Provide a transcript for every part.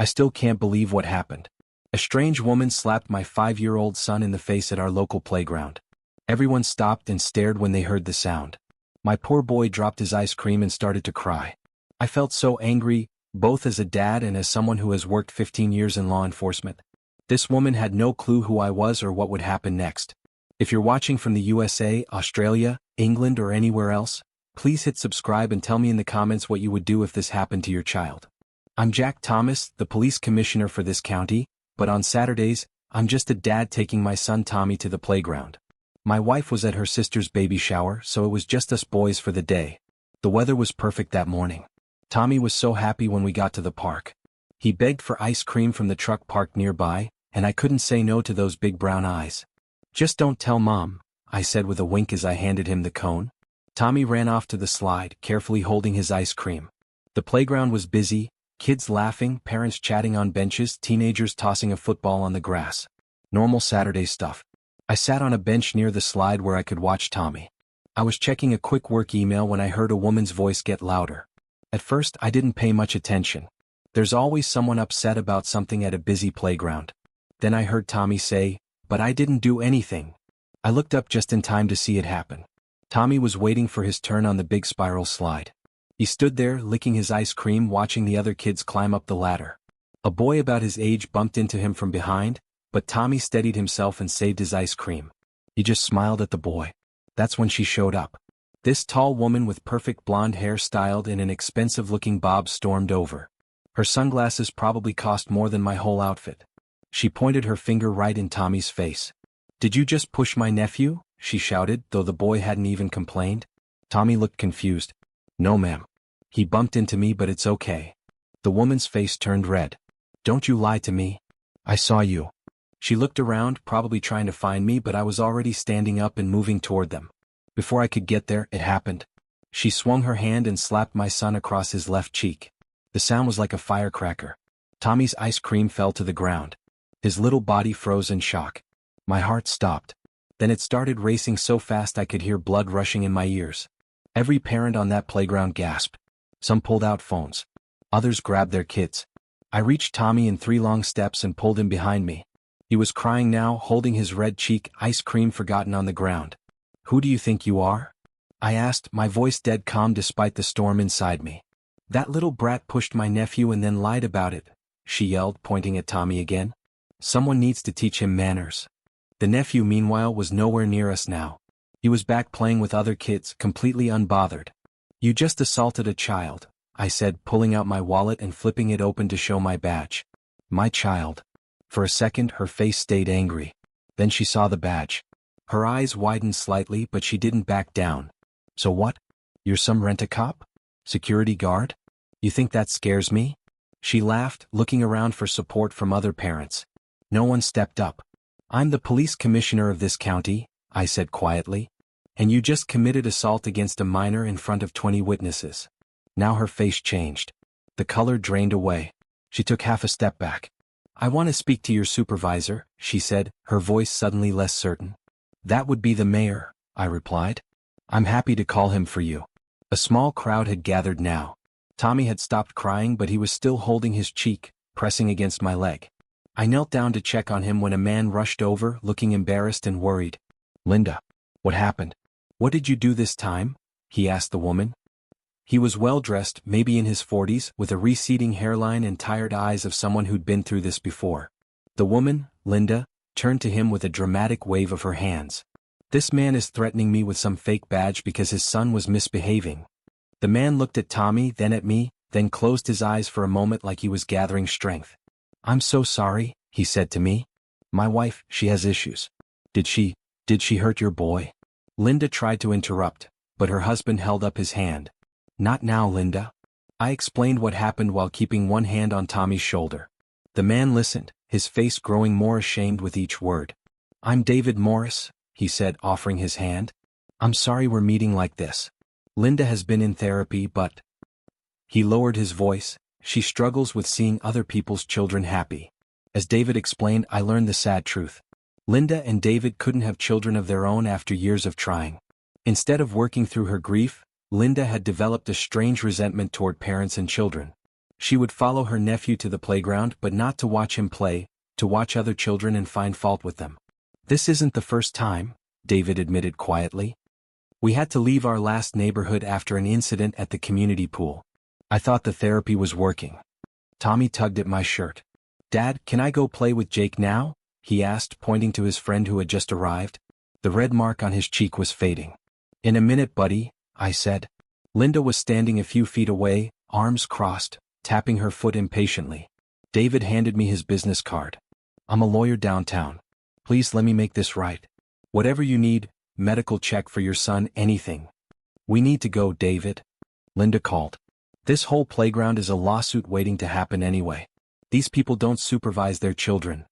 I still can't believe what happened. A strange woman slapped my 5-year-old son in the face at our local playground. Everyone stopped and stared when they heard the sound. My poor boy dropped his ice cream and started to cry. I felt so angry, both as a dad and as someone who has worked 15 years in law enforcement. This woman had no clue who I was or what would happen next. If you're watching from the USA, Australia, England, or anywhere else, please hit subscribe and tell me in the comments what you would do if this happened to your child. I'm Jack Thomas, the police commissioner for this county, but on Saturdays, I'm just a dad taking my son Tommy to the playground. My wife was at her sister's baby shower, so it was just us boys for the day. The weather was perfect that morning. Tommy was so happy when we got to the park. He begged for ice cream from the truck parked nearby, and I couldn't say no to those big brown eyes. "Just don't tell Mom," I said with a wink as I handed him the cone. Tommy ran off to the slide, carefully holding his ice cream. The playground was busy, kids laughing, parents chatting on benches, teenagers tossing a football on the grass. Normal Saturday stuff. I sat on a bench near the slide where I could watch Tommy. I was checking a quick work email when I heard a woman's voice get louder. At first, I didn't pay much attention. There's always someone upset about something at a busy playground. Then I heard Tommy say, "But I didn't do anything." I looked up just in time to see it happen. Tommy was waiting for his turn on the big spiral slide. He stood there, licking his ice cream, watching the other kids climb up the ladder. A boy about his age bumped into him from behind, but Tommy steadied himself and saved his ice cream. He just smiled at the boy. That's when she showed up. This tall woman with perfect blonde hair styled in an expensive-looking bob stormed over. Her sunglasses probably cost more than my whole outfit. She pointed her finger right in Tommy's face. "Did you just push my nephew?" she shouted, though the boy hadn't even complained. Tommy looked confused. "No, ma'am. He bumped into me, but it's okay." The woman's face turned red. "Don't you lie to me. I saw you." She looked around, probably trying to find me, but I was already standing up and moving toward them. Before I could get there, it happened. She swung her hand and slapped my son across his left cheek. The sound was like a firecracker. Tommy's ice cream fell to the ground. His little body froze in shock. My heart stopped. Then it started racing so fast I could hear blood rushing in my ears. Every parent on that playground gasped. Some pulled out phones. Others grabbed their kids. I reached Tommy in 3 long steps and pulled him behind me. He was crying now, holding his red cheek, ice cream forgotten on the ground. "Who do you think you are?" I asked, my voice dead calm despite the storm inside me. "That little brat pushed my nephew and then lied about it," she yelled, pointing at Tommy again. "Someone needs to teach him manners." The nephew, meanwhile, was nowhere near us now. He was back playing with other kids, completely unbothered. "You just assaulted a child," I said, pulling out my wallet and flipping it open to show my badge. "My child." For a second, her face stayed angry. Then she saw the badge. Her eyes widened slightly, but she didn't back down. "So what? You're some rent-a-cop? Security guard? You think that scares me?" She laughed, looking around for support from other parents. No one stepped up. "I'm the police commissioner of this county," I said quietly. "And you just committed assault against a minor in front of 20 witnesses." Now her face changed. The color drained away. She took half a step back. "I want to speak to your supervisor," she said, her voice suddenly less certain. "That would be the mayor," I replied. "I'm happy to call him for you." A small crowd had gathered now. Tommy had stopped crying, but he was still holding his cheek, pressing against my leg. I knelt down to check on him when a man rushed over, looking embarrassed and worried. "Linda, what happened? What did you do this time?" he asked the woman. He was well-dressed, maybe in his 40s, with a receding hairline and tired eyes of someone who'd been through this before. The woman, Linda, turned to him with a dramatic wave of her hands. "This man is threatening me with some fake badge because his son was misbehaving." The man looked at Tommy, then at me, then closed his eyes for a moment like he was gathering strength. "I'm so sorry," he said to me. "My wife, she has issues." Did she hurt your boy?" Linda tried to interrupt, but her husband held up his hand. "Not now, Linda." I explained what happened while keeping one hand on Tommy's shoulder. The man listened, his face growing more ashamed with each word. "I'm David Morris," he said, offering his hand. "I'm sorry we're meeting like this. Linda has been in therapy, but—" He lowered his voice. "She struggles with seeing other people's children happy." As David explained, I learned the sad truth. Linda and David couldn't have children of their own after years of trying. Instead of working through her grief, Linda had developed a strange resentment toward parents and children. She would follow her nephew to the playground but not to watch him play, to watch other children and find fault with them. "This isn't the first time," David admitted quietly. "We had to leave our last neighborhood after an incident at the community pool. I thought the therapy was working." Tommy tugged at my shirt. "Dad, can I go play with Jake now?" he asked, pointing to his friend who had just arrived. The red mark on his cheek was fading. "In a minute, buddy," I said. Linda was standing a few feet away, arms crossed, tapping her foot impatiently. David handed me his business card. "I'm a lawyer downtown. Please let me make this right. Whatever you need, medical check for your son, anything." "We need to go, David," Linda called. "This whole playground is a lawsuit waiting to happen anyway. These people don't supervise their children."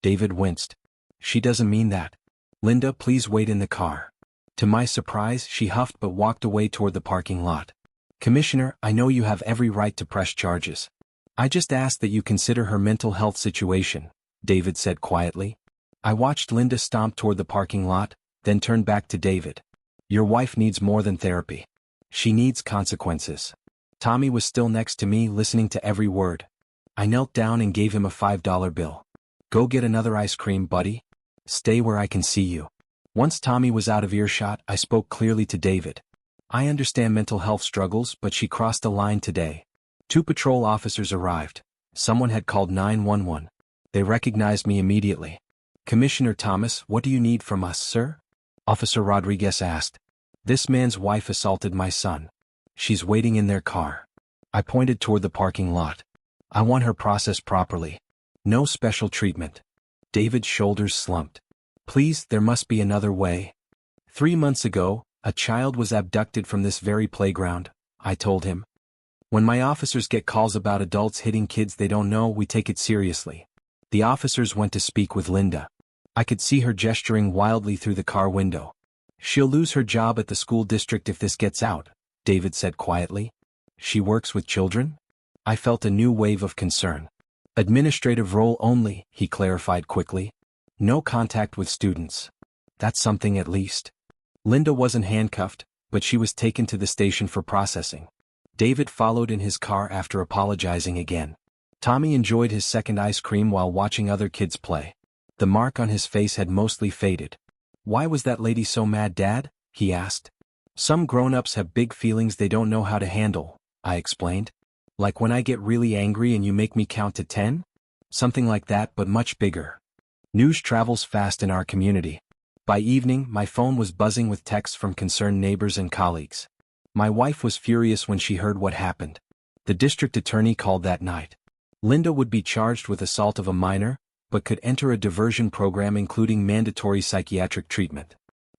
David winced. "She doesn't mean that. Linda, please wait in the car." To my surprise, she huffed but walked away toward the parking lot. "Commissioner, I know you have every right to press charges. I just ask that you consider her mental health situation," David said quietly. I watched Linda stomp toward the parking lot, then turned back to David. "Your wife needs more than therapy. She needs consequences." Tommy was still next to me, listening to every word. I knelt down and gave him a $5 bill. "Go get another ice cream, buddy. Stay where I can see you." Once Tommy was out of earshot, I spoke clearly to David. "I understand mental health struggles, but she crossed a line today." 2 patrol officers arrived. Someone had called 911. They recognized me immediately. "Commissioner Thomas, what do you need from us, sir?" Officer Rodriguez asked. "This man's wife assaulted my son. She's waiting in their car." I pointed toward the parking lot. "I want her processed properly. No special treatment." David's shoulders slumped. "Please, there must be another way." 3 months ago, a child was abducted from this very playground, I told him. "When my officers get calls about adults hitting kids they don't know, we take it seriously." The officers went to speak with Linda. I could see her gesturing wildly through the car window. "She'll lose her job at the school district if this gets out," David said quietly. "She works with children?" I felt a new wave of concern. "Administrative role only," he clarified quickly. "No contact with students." That's something at least. Linda wasn't handcuffed, but she was taken to the station for processing. David followed in his car after apologizing again. Tommy enjoyed his second ice cream while watching other kids play. The mark on his face had mostly faded. "Why was that lady so mad, Dad?" he asked. "Some grown-ups have big feelings they don't know how to handle," I explained. "Like when I get really angry and you make me count to 10? Something like that, but much bigger." News travels fast in our community. By evening, my phone was buzzing with texts from concerned neighbors and colleagues. My wife was furious when she heard what happened. The district attorney called that night. Linda would be charged with assault of a minor, but could enter a diversion program including mandatory psychiatric treatment.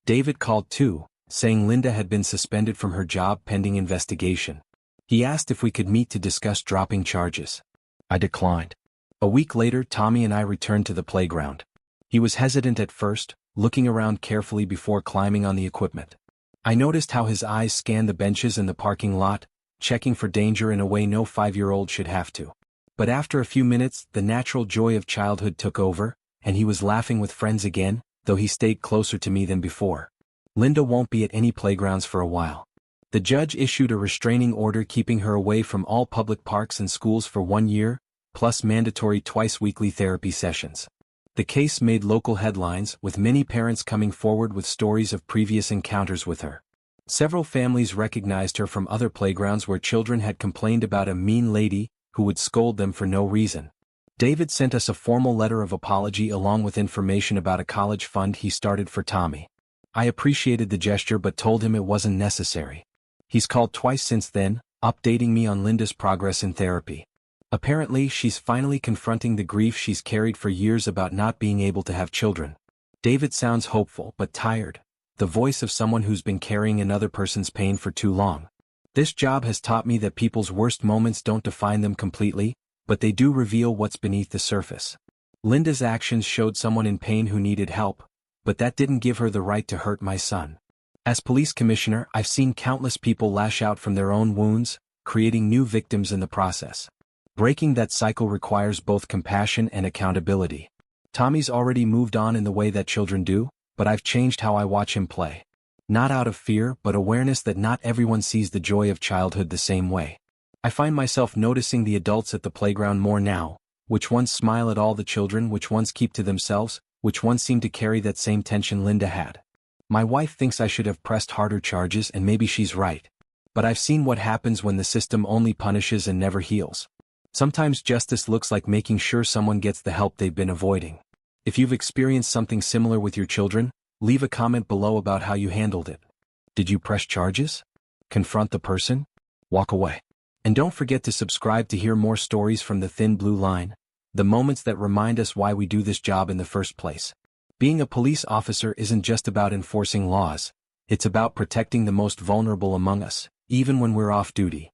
David called too, saying Linda had been suspended from her job pending investigation. He asked if we could meet to discuss dropping charges. I declined. A week later, Tommy and I returned to the playground. He was hesitant at first, looking around carefully before climbing on the equipment. I noticed how his eyes scanned the benches in the parking lot, checking for danger in a way no 5-year-old should have to. But after a few minutes, the natural joy of childhood took over, and he was laughing with friends again, though he stayed closer to me than before. Linda won't be at any playgrounds for a while. The judge issued a restraining order keeping her away from all public parks and schools for 1 year, plus mandatory twice-weekly therapy sessions. The case made local headlines, with many parents coming forward with stories of previous encounters with her. Several families recognized her from other playgrounds where children had complained about a mean lady who would scold them for no reason. David sent us a formal letter of apology along with information about a college fund he started for Tommy. I appreciated the gesture but told him it wasn't necessary. He's called twice since then, updating me on Linda's progress in therapy. Apparently, she's finally confronting the grief she's carried for years about not being able to have children. David sounds hopeful but tired, the voice of someone who's been carrying another person's pain for too long. This job has taught me that people's worst moments don't define them completely, but they do reveal what's beneath the surface. Linda's actions showed someone in pain who needed help, but that didn't give her the right to hurt my son. As police commissioner, I've seen countless people lash out from their own wounds, creating new victims in the process. Breaking that cycle requires both compassion and accountability. Tommy's already moved on in the way that children do, but I've changed how I watch him play. Not out of fear, but awareness that not everyone sees the joy of childhood the same way. I find myself noticing the adults at the playground more now, which ones smile at all the children, which ones keep to themselves, which ones seem to carry that same tension Linda had. My wife thinks I should have pressed harder charges, and maybe she's right. But I've seen what happens when the system only punishes and never heals. Sometimes justice looks like making sure someone gets the help they've been avoiding. If you've experienced something similar with your children, leave a comment below about how you handled it. Did you press charges? Confront the person? Walk away? And don't forget to subscribe to hear more stories from the thin blue line, the moments that remind us why we do this job in the first place. Being a police officer isn't just about enforcing laws, it's about protecting the most vulnerable among us, even when we're off duty.